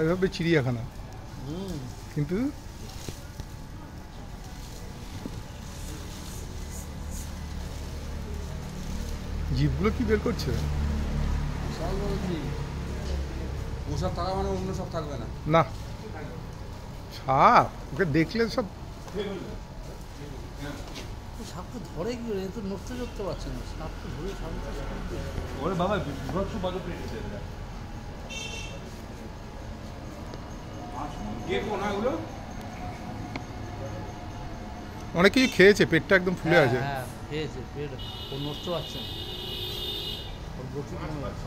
এভাবে চিড়িয়াখানা, কিন্তু জীবগুলো কি বের করছে? ওসব থাকা মানে অন্য সব থাকবে না। না, সাপ ওকে দেখলে সব সাপটা ধরে কি করে? তো নড়তে চড়তে পারছে না, সাপটা ধরে ওরে বাবা বিভৎস বাজে পেয়েছে অনেক কিছু খেয়েছে, পেটটা একদম ফুলে আছে। হ্যাঁ খেয়েছে, পেট ও নড়তে পারছে না, ওর গতি কমে গেছে।